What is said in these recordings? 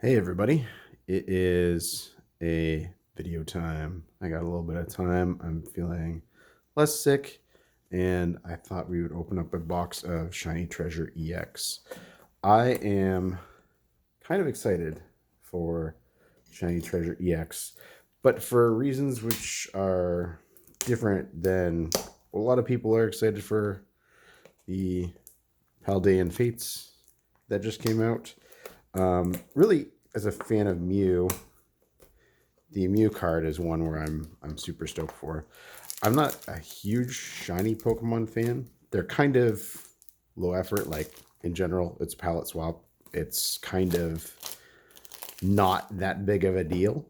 Hey everybody, it is a video time. I got a little bit of time. I'm feeling less sick, and I thought we would open up a box of Shiny Treasure EX. I am kind of excited for Shiny Treasure EX, but for reasons which are different than a lot of people are excited for the Paldean Fates that just came out. Really, as a fan of Mew, the Mew card is one where I'm super stoked for. I'm not a huge shiny Pokemon fan. They're kind of low effort. Like in general, it's palette swap. It's kind of not that big of a deal.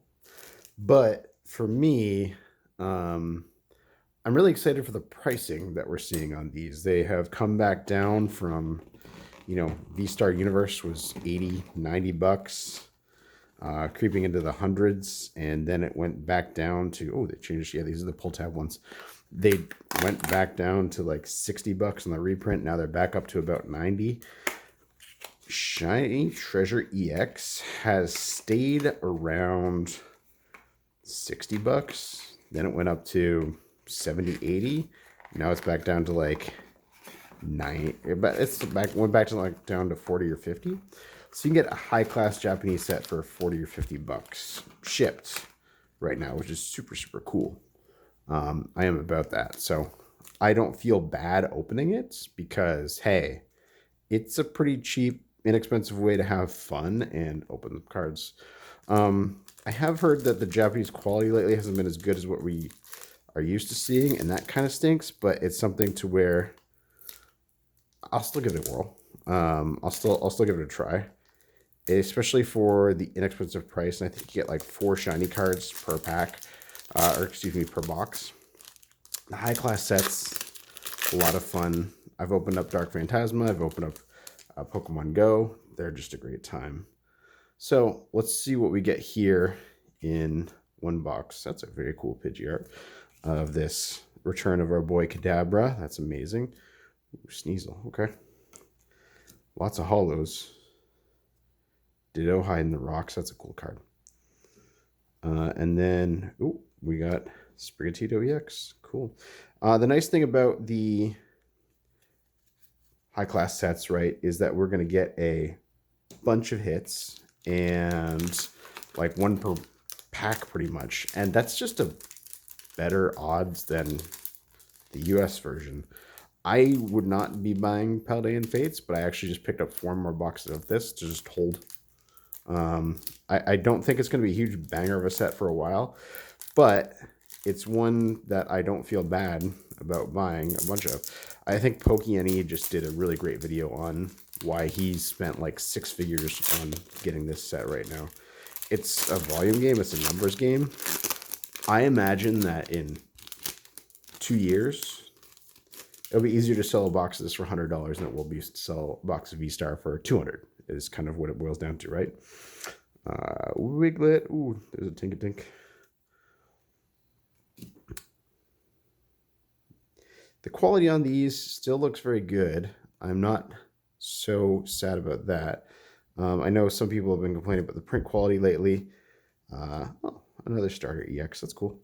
But for me, I'm really excited for the pricing that we're seeing on these. They have come back down from, V-Star Universe was 80, 90 bucks, creeping into the hundreds, and then it went back down to, oh, they changed. Yeah, these are the pull tab ones. They went back down to like 60 bucks on the reprint. Now they're back up to about 90. Shiny Treasure EX has stayed around 60 bucks. Then it went up to 70, 80. Now it's back down to like 9, but it's went back to like down to 40 or 50. So you can get a high class Japanese set for 40 or 50 bucks shipped right now, which is super, super cool. I am about that. So I don't feel bad opening it because, hey, it's a pretty cheap, inexpensive way to have fun and open the cards. I have heard that the Japanese quality lately hasn't been as good as what we are used to seeing, and that kind of stinks, but it's something to where I'll still give it a whirl. I'll still give it a try, especially for the inexpensive price. And I think you get like 4 shiny cards per pack, or excuse me, per box. The high class sets, a lot of fun. I've opened up Dark Phantasma. I've opened up Pokemon Go. They're just a great time. So let's see what we get here in one box. That's a very cool Pidgeot of this return of our boy Kadabra. That's amazing. Ooh, Sneasel. Okay. Lots of hollows. Ditto hide in the rocks. That's a cool card. And then, we got Sprigatito EX. Cool. The nice thing about the high class sets, right, is that we're going to get a bunch of hits and like one per pack pretty much. And that's just a better odds than the US version. I would not be buying Paldean Fates, but I actually just picked up 4 more boxes of this to just hold. I don't think it's going to be a huge banger of a set for a while, but it's one that I don't feel bad about buying a bunch of. I think PokeNE just did a really great video on why he's spent like 6 figures on getting this set right now. It's a volume game. It's a numbers game. I imagine that in 2 years, it'll be easier to sell a box of this for $100 than it will be to sell a box of V-Star for 200. Is kind of what it boils down to, right? Wiglet. Ooh, there's a Tinkatink. The quality on these still looks very good. I'm not so sad about that. I know some people have been complaining about the print quality lately. Oh, another starter EX. That's cool.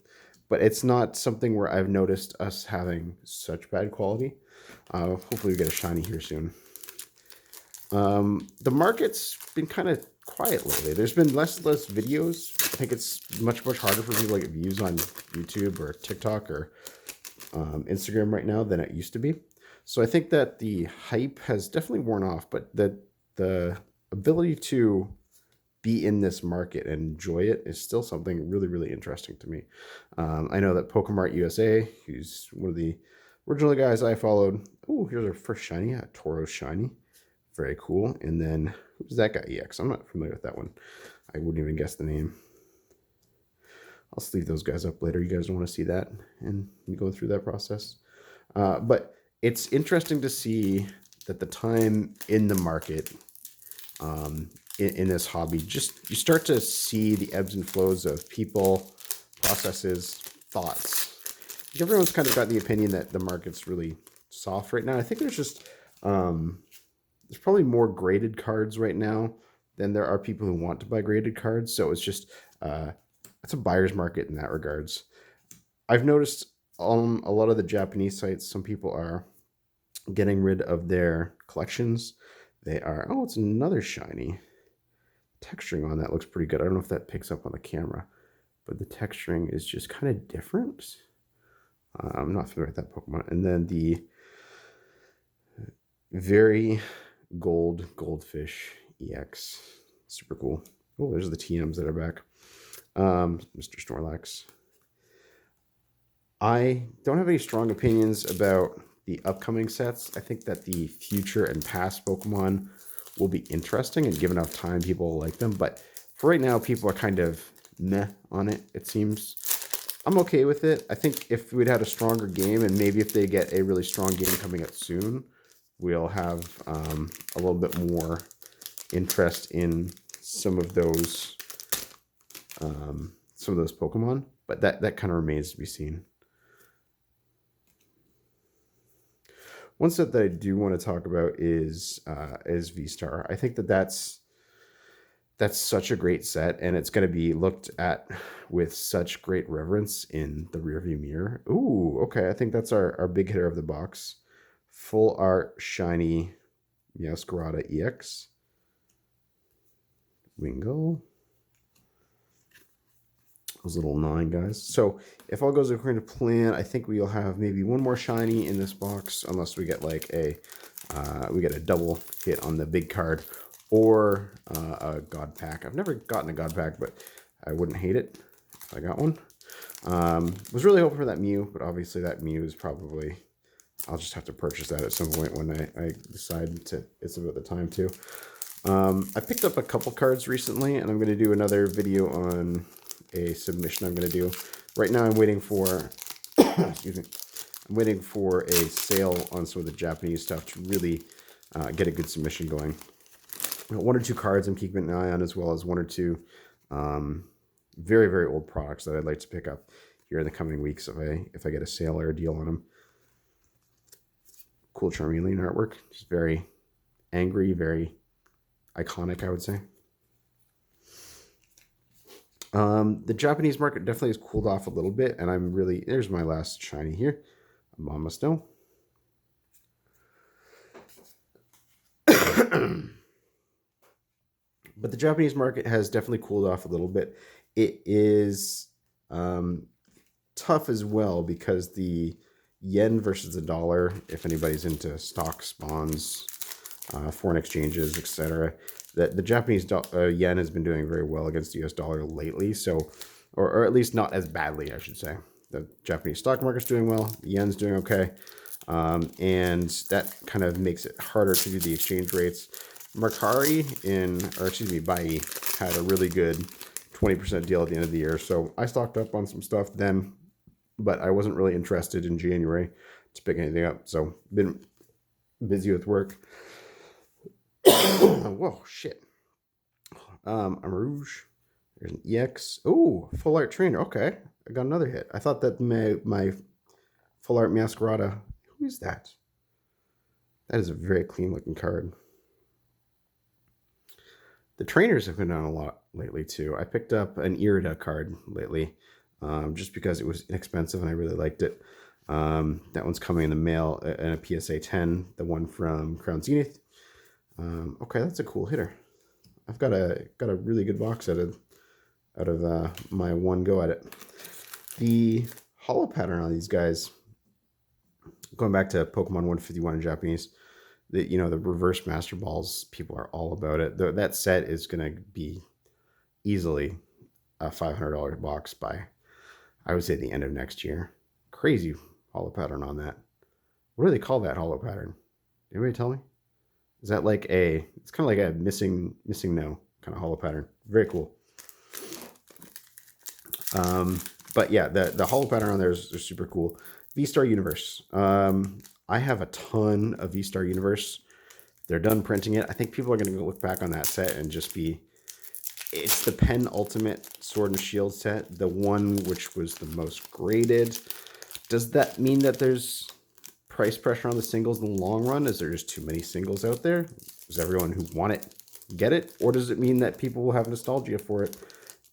But it's not something where I've noticed us having such bad quality. Hopefully we get a shiny here soon. The market's been kind of quiet lately. There's been less and less videos. I think it's much, much harder for people to get views on YouTube or TikTok or Instagram right now than it used to be. So I think that the hype has definitely worn off, but the ability to be in this market and enjoy it is still something really, really interesting to me. I know that Pokemart USA, who's one of the original guys I followed. Oh, here's our first shiny, a Tauros shiny. Very cool. And then who's that guy? EX. I'm not familiar with that one. I wouldn't even guess the name. I'll leave those guys up later. You guys don't want to see that and go through that process. But it's interesting to see that the time in the market, in this hobby, just you start to see the ebbs and flows of people, processes, thoughts. Everyone's kind of got the opinion that the market's really soft right now. I think there's just there's probably more graded cards right now then there are people who want to buy graded cards. So it's just it's a buyer's market in that regards. I've noticed on a lot of the Japanese sites, some people are getting rid of their collections. They are, oh, it's another shiny. Texturing on that looks pretty good. I don't know if that picks up on the camera, but the texturing is just kind of different. I'm not familiar with that Pokemon. And then the very goldfish EX. Super cool. Oh, there's the TMs that are back. Mr. Snorlax. I don't have any strong opinions about the upcoming sets. I think that the future and past Pokemon will be interesting, and given enough time, people will like them. But for right now, people are kind of meh on it, it seems. I'm okay with it. I think if we'd had a stronger game, and maybe if they get a really strong game coming out soon, we'll have a little bit more interest in some of those Pokemon. But that kind of remains to be seen. One set that I do want to talk about is V-Star. I think that's such a great set, and it's going to be looked at with such great reverence in the rearview mirror. Ooh, okay. I think that's our big hitter of the box. Full art shiny Meowscarada EX. Wingull. Those little 9 guys. So if all goes according to plan, I think we'll have maybe one more shiny in this box, unless we get like we get a double hit on the big card, or a God Pack. I've never gotten a God Pack, but I wouldn't hate it if I got one. Was really hoping for that Mew, but obviously that Mew is probably, I'll just have to purchase that at some point when I decide to. It's about the time too. I picked up a couple cards recently, and I'm going to do another video on a submission I'm going to do. Right now I'm waiting for, excuse me, I'm waiting for a sale on some of the Japanese stuff to really get a good submission going. One or two cards I'm keeping an eye on, as well as one or two very, very old products that I'd like to pick up here in the coming weeks if I get a sale or a deal on them. Cool Charmeleon artwork. Just very angry, very iconic, I would say. The Japanese market definitely has cooled off a little bit, and I'm really, there's my last shiny here, a Mama Snow. But the Japanese market has definitely cooled off a little bit. It is tough as well, because the yen versus the dollar, if anybody's into stocks, bonds, foreign exchanges, etc., that the Japanese yen has been doing very well against the US dollar lately. So, or at least not as badly, I should say. The Japanese stock market's doing well, the yen's doing okay, and that kind of makes it harder to do the exchange rates. Mercari Bai had a really good 20% deal at the end of the year, so I stocked up on some stuff then, but I wasn't really interested in January to pick anything up, so been busy with work. Whoa, shit. Rouge. There's an EX. Oh, full art trainer. Okay, I got another hit. I thought that my full art Meowscarada. Who is that? That is a very clean looking card. The trainers have been on a lot lately too. I picked up an Irida card lately, just because it was inexpensive and I really liked it. That one's coming in the mail in a PSA 10. The one from Crown Zenith. Okay, that's a cool hitter. I've got a really good box out of my one go at it. The holo pattern on these guys, going back to Pokemon 151 in Japanese, the reverse Master Balls, people are all about it. That set is going to be easily a $500 box by, I would say, the end of next year. Crazy holo pattern on that. What do they call that holo pattern? Anybody tell me? Is that like it's kind of like a missing no kind of holo pattern. Very cool. But yeah, the holo pattern on there is super cool. V-Star Universe. I have a ton of V-Star Universe. They're done printing it. I think people are going to look back on that set and just be, it's the penultimate Sword and Shield set, the one which was the most graded. Does that mean that there's price pressure on the singles in the long run? Is there just too many singles out there? Does everyone who want it get it, or does it mean that people will have nostalgia for it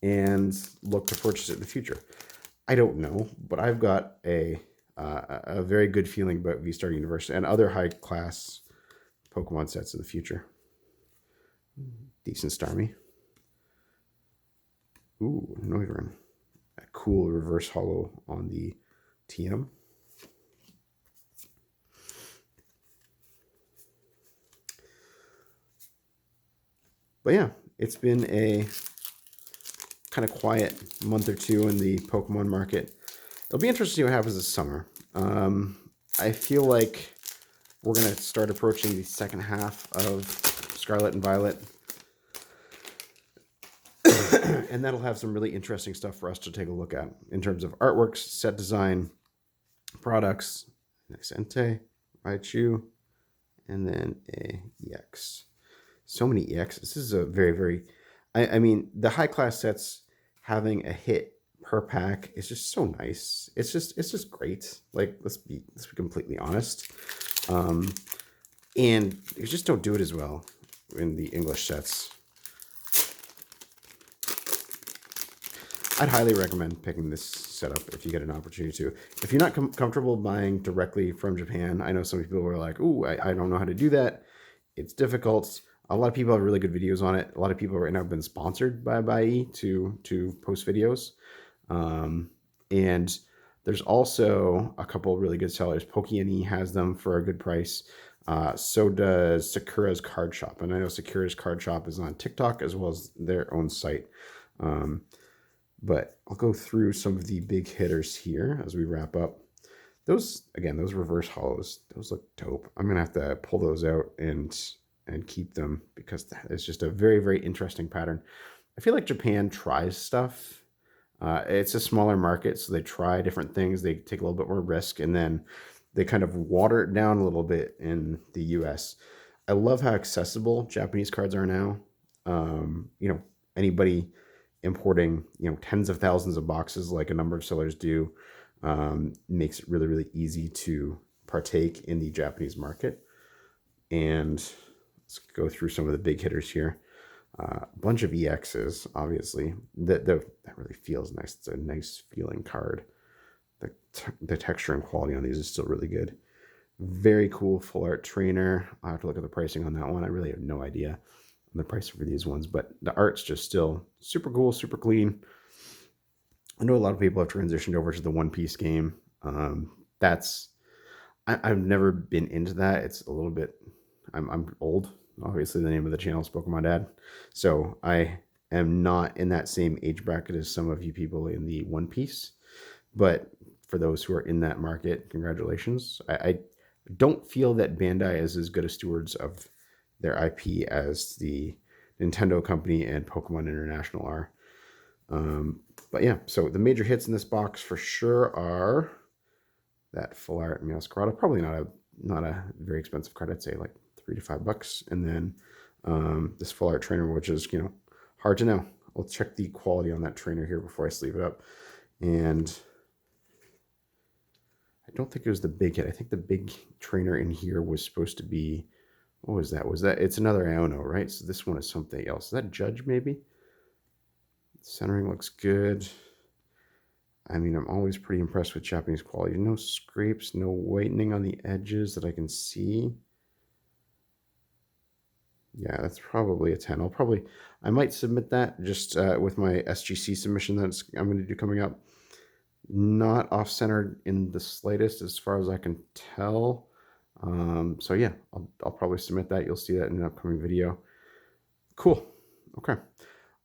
and look to purchase it in the future? I don't know, but I've got a very good feeling about V-Star Universe and other high-class Pokemon sets in the future. Decent Starmie. Ooh, Noivern. A cool reverse holo on the TM. But yeah, it's been a kind of quiet month or two in the Pokemon market. It'll be interesting to see what happens this summer. I feel like we're going to start approaching the second half of Scarlet and Violet. And that'll have some really interesting stuff for us to take a look at in terms of artworks, set design, products. Next Entei, Raichu, and then a EX. So many EXs. This is a very, very... I mean, the high-class sets having a hit per pack is just so nice. It's just great. Like, let's be completely honest. And you just don't do it as well in the English sets. I'd highly recommend picking this setup if you get an opportunity to. If you're not comfortable buying directly from Japan, I know some people are like, ooh, I don't know how to do that. It's difficult. A lot of people have really good videos on it. A lot of people right now have been sponsored by Bai to post videos. And there's also a couple of really good sellers. Pokey has them for a good price. So does Sakura's Card Shop. And I know Sakura's Card Shop is on TikTok as well as their own site. But I'll go through some of the big hitters here as we wrap up. Those reverse holos, those look dope. I'm going to have to pull those out and keep them because it's just a very, very interesting pattern. I feel like Japan tries stuff. It's a smaller market, so they try different things. They take a little bit more risk, and then they kind of water it down a little bit in the US. I love how accessible Japanese cards are now. Anybody importing tens of thousands of boxes like a number of sellers do makes it really, really easy to partake in the Japanese market. And let's go through some of the big hitters here. A bunch of EXs, obviously. That really feels nice. It's a nice feeling card. The texture and quality on these is still really good. Very cool full art trainer. I'll have to look at the pricing on that one. I really have no idea the price for these ones, but the art's just still super cool, super clean. I know a lot of people have transitioned over to the One Piece game. I've never been into that. It's a little bit, I'm old. Obviously, the name of the channel is Pokemon Dad, so I am not in that same age bracket as some of you people in the One Piece. But for those who are in that market, congratulations. I don't feel that Bandai is as good a stewards of their IP as the Nintendo company and Pokemon International are. But yeah, so the major hits in this box for sure are that full art Meowscarada, probably not a very expensive card. I'd say like $3 to $5, and then this full art trainer, which is hard to know. I'll check the quality on that trainer here before I sleeve it up, and I don't think it was the big hit. I think the big trainer in here was supposed to be, what was that? It's another Aono, right? So this one is something else. Is that Judge, maybe? Centering looks good. I mean, I'm always pretty impressed with Japanese quality. No scrapes, no whitening on the edges that I can see. Yeah, that's probably a 10. I might submit that just with my SGC submission that I'm going to do coming up. Not off-centered in the slightest as far as I can tell. So yeah, I'll probably submit that. You'll see that in an upcoming video. Cool. Okay.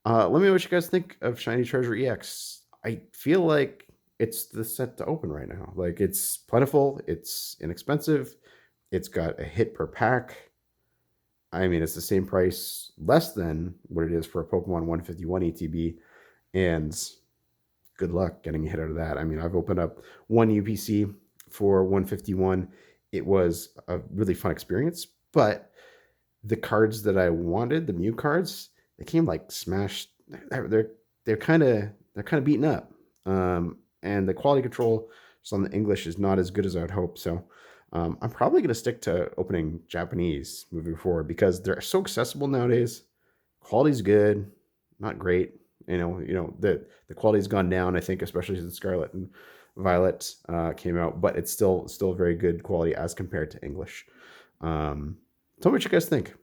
Let me know what you guys think of Shiny Treasure EX. I feel like it's the set to open right now. Like, it's plentiful, it's inexpensive, it's got a hit per pack. I mean, it's the same price, less than what it is for a Pokemon 151 ETB, and good luck getting a hit out of that. I mean, I've opened up one UPC for 151. It was a really fun experience, but the cards that I wanted, the Mew cards, they came like smashed. They're kind of beaten up, and the quality control just on the English is not as good as I would hope. So I'm probably going to stick to opening Japanese moving forward because they're so accessible nowadays. Quality's good, not great. The quality's gone down, I think, especially since Scarlet and Violet came out, but it's still very good quality as compared to English. Tell me what you guys think.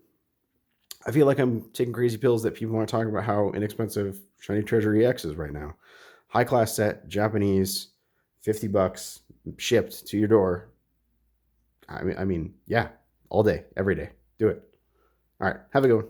I feel like I'm taking crazy pills that people aren't talking about how inexpensive Shiny Treasure EX is right now. High class set, Japanese, $50, shipped to your door. I mean, yeah, all day, every day. Do it. All right, have a good one.